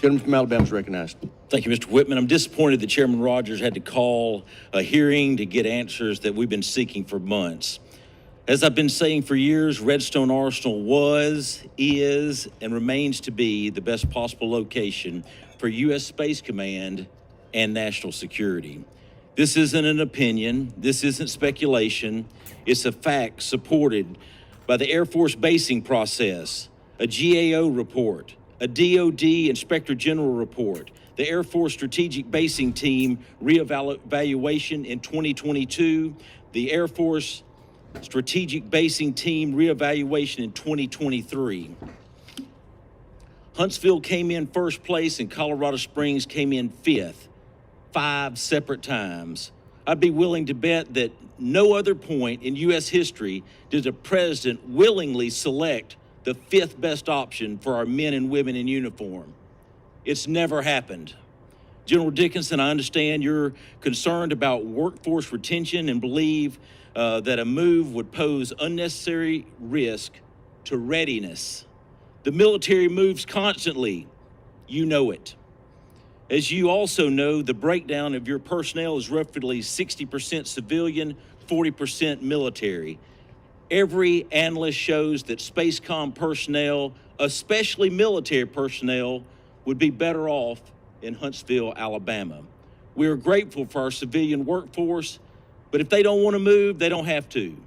Gentleman from Alabama is recognized. Thank you, Mr. Whitman. I'm disappointed that Chairman Rogers had to call a hearing to get answers that we've been seeking for months. As I've been saying for years, Redstone Arsenal was, is, and remains to be the best possible location for U.S. Space Command and national security. This isn't an opinion. This isn't speculation. It's a fact supported by the Air Force basing process, a GAO report, a DOD Inspector General report, the Air Force Strategic Basing Team reevaluation in 2022, the Air Force Strategic Basing Team reevaluation in 2023. Huntsville came in first place and Colorado Springs came in fifth, 5 separate times. I'd be willing to bet that no other point in U.S. history did a president willingly select the 5th best option for our men and women in uniform. It's never happened. General Dickinson, I understand you're concerned about workforce retention and believe that a move would pose unnecessary risk to readiness. The military moves constantly. You know it. As you also know, the breakdown of your personnel is roughly 60% civilian, 40% military. Every analyst shows that SpaceCom personnel, especially military personnel, would be better off in Huntsville, Alabama. We are grateful for our civilian workforce, but if they don't want to move, they don't have to.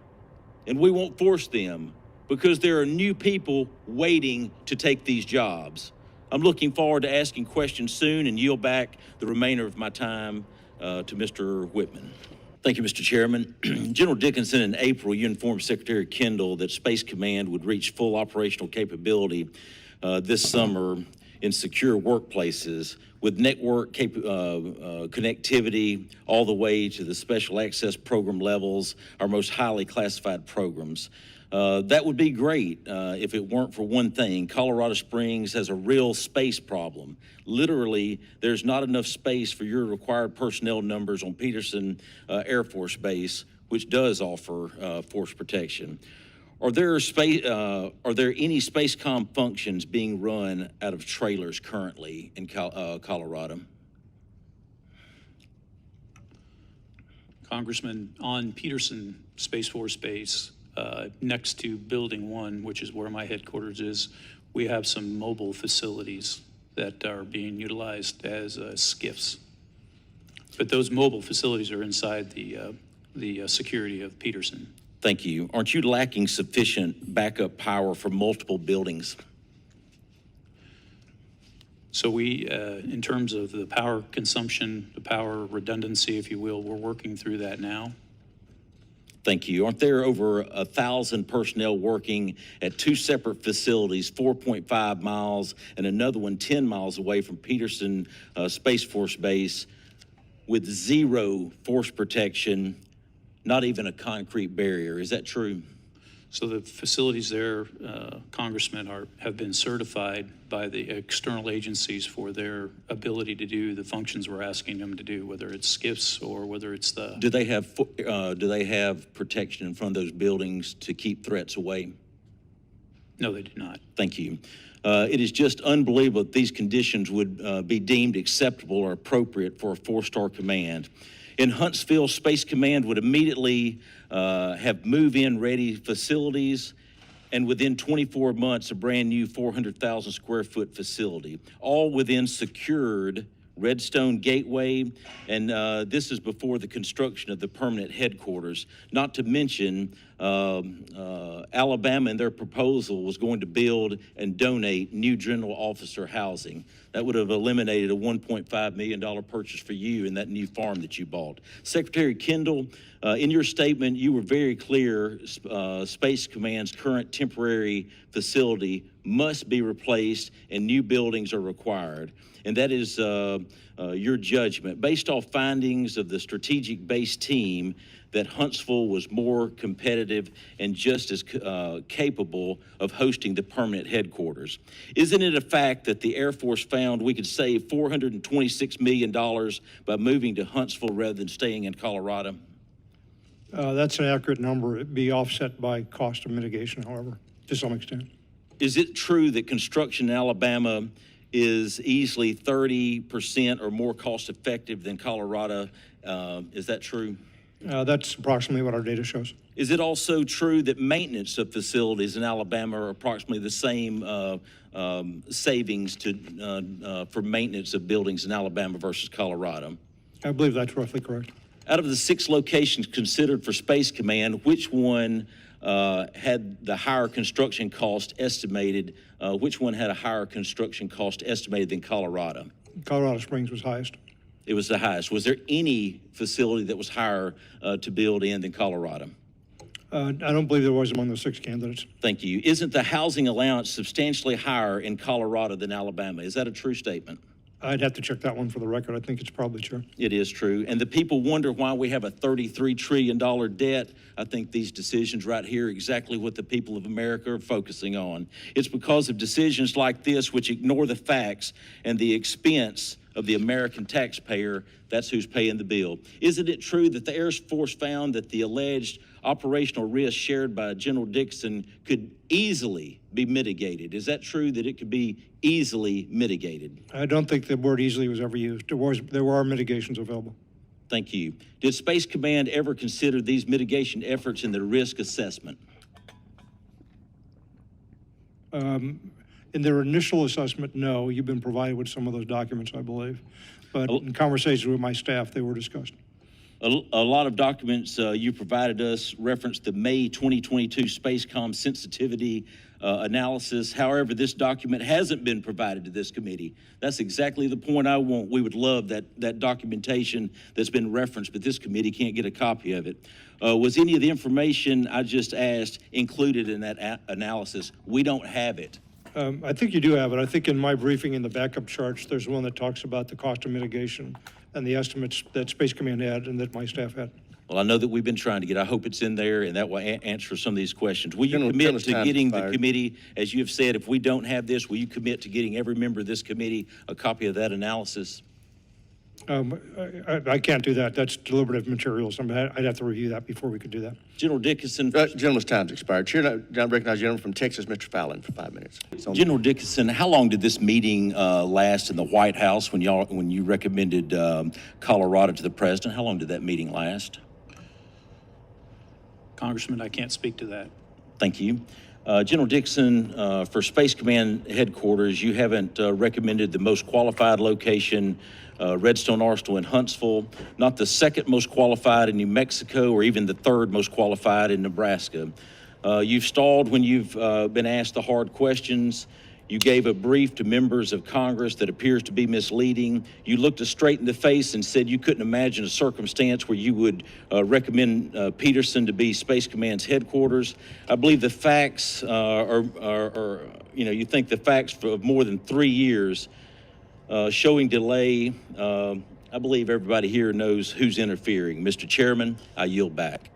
And we won't force them because there are new people waiting to take these jobs. I'm looking forward to asking questions soon and yield back the remainder of my time to Mr. Whitman. Thank you, Mr. Chairman. General Dickinson, in April, you informed Secretary Kendall that Space Command would reach full operational capability this summer in secure workplaces with network connectivity all the way to the special access program levels, our most highly classified programs. That would be great if it weren't for one thing. Colorado Springs has a real space problem. Literally, there's not enough space for your required personnel numbers on Peterson Air Force Base, which does offer force protection. Are there any SpaceCom functions being run out of trailers currently in Colorado? Congressman, on Peterson Space Force Base, next to Building 1, which is where my headquarters is, we have some mobile facilities that are being utilized as SCIFs. But those mobile facilities are inside the security of Peterson. Thank you. Aren't you lacking sufficient backup power for multiple buildings? So we, in terms of the power consumption, the power redundancy, if you will, we're working through that now. Thank you. Aren't there over 1,000 personnel working at 2 separate facilities, 4.5 miles and another one 10 miles away from Peterson Space Force Base with 0 force protection, not even a concrete barrier? Is that true? So the facilities there, Congressman, have been certified by the external agencies for their ability to do the functions we're asking them to do, whether it's SCIFs or whether it's the... Do they have protection in front of those buildings to keep threats away? No, they do not. Thank you. It is just unbelievable that these conditions would be deemed acceptable or appropriate for a 4-star command. In Huntsville, Space Command would immediately have move-in ready facilities, and within 24 months, a brand new 400,000 square foot facility, all within secured Redstone Gateway, and this is before the construction of the permanent headquarters. Not to mention, Alabama in their proposal was going to build and donate new general officer housing. That would have eliminated a $1.5 million purchase for you in that new farm that you bought. Secretary Kendall, in your statement, you were very clear Space Command's current temporary facility must be replaced and new buildings are required. And that is your judgment. Based off findings of the strategic base team, that Huntsville was more competitive and just as capable of hosting the permanent headquarters. Isn't it a fact that the Air Force found we could save $426 million by moving to Huntsville rather than staying in Colorado? That's an accurate number. It'd be offset by cost of mitigation, however, to some extent. Is it true that construction in Alabama is easily 30% or more cost effective than Colorado. Is that true? That's approximately what our data shows. Is it also true that maintenance of facilities in Alabama are approximately the same savings for maintenance of buildings in Alabama versus Colorado? I believe that's roughly correct. Out of the 6 locations considered for Space Command, which one had the higher construction cost estimated? Which one had a higher construction cost estimated than Colorado? Colorado Springs was highest. It was the highest. Was there any facility that was higher to build in than Colorado? I don't believe there was among the 6 candidates. Thank you. Isn't the housing allowance substantially higher in Colorado than Alabama? Is that a true statement? I'd have to check that one for the record. I think it's probably true. It is true. And the people wonder why we have a $33 trillion debt. I think these decisions right here are exactly what the people of America are focusing on. It's because of decisions like this which ignore the facts and the expense of the American taxpayer. That's who's paying the bill. Isn't it true that the Air Force found that the alleged operational risk shared by General Dixon could easily be mitigated? Is that true that it could be easily mitigated? I don't think the word easily was ever used. There were mitigations available. Thank you. Did Space Command ever consider these mitigation efforts in the risk assessment? In their initial assessment, no. You've been provided with some of those documents, I believe. But in conversations with my staff, they were discussed. A lot of documents you provided us referenced the May 2022 Spacecom sensitivity analysis. However, this document hasn't been provided to this committee. That's exactly the point I want. We would love that documentation that's been referenced, but this committee can't get a copy of it. Was any of the information I just asked included in that analysis? We don't have it. I think you do have it. I think in my briefing in the backup charts, there's one that talks about the cost of mitigation and the estimates that Space Command had and that my staff had. Well, I know that we've been trying to get. I hope it's in there, and that will answer some of these questions. Will you commit to getting the committee, as you have said, if we don't have this, will you commit to getting every member of this committee a copy of that analysis? I can't do that. That's deliberative materials. I'd have to review that before we could do that. General Dickinson. Gentleman's time's expired. Chair, I recognize the gentleman from Texas, Mr. Fallon, for 5 minutes. General Dickinson, how long did this meeting last in the White House when you recommended Colorado to the president? How long did that meeting last? Congressman, I can't speak to that. Thank you. General Dixon, for Space Command headquarters, you haven't recommended the most qualified location, Redstone Arsenal in Huntsville, not the second most qualified in New Mexico, or even the third most qualified in Nebraska. You've stalled when you've been asked the hard questions. You gave a brief to members of Congress that appears to be misleading. You looked us straight in the face and said you couldn't imagine a circumstance where you would recommend Peterson to be Space Command's headquarters. I believe the facts you think the facts for more than 3 years showing delay. I believe everybody here knows who's interfering. Mr. Chairman, I yield back.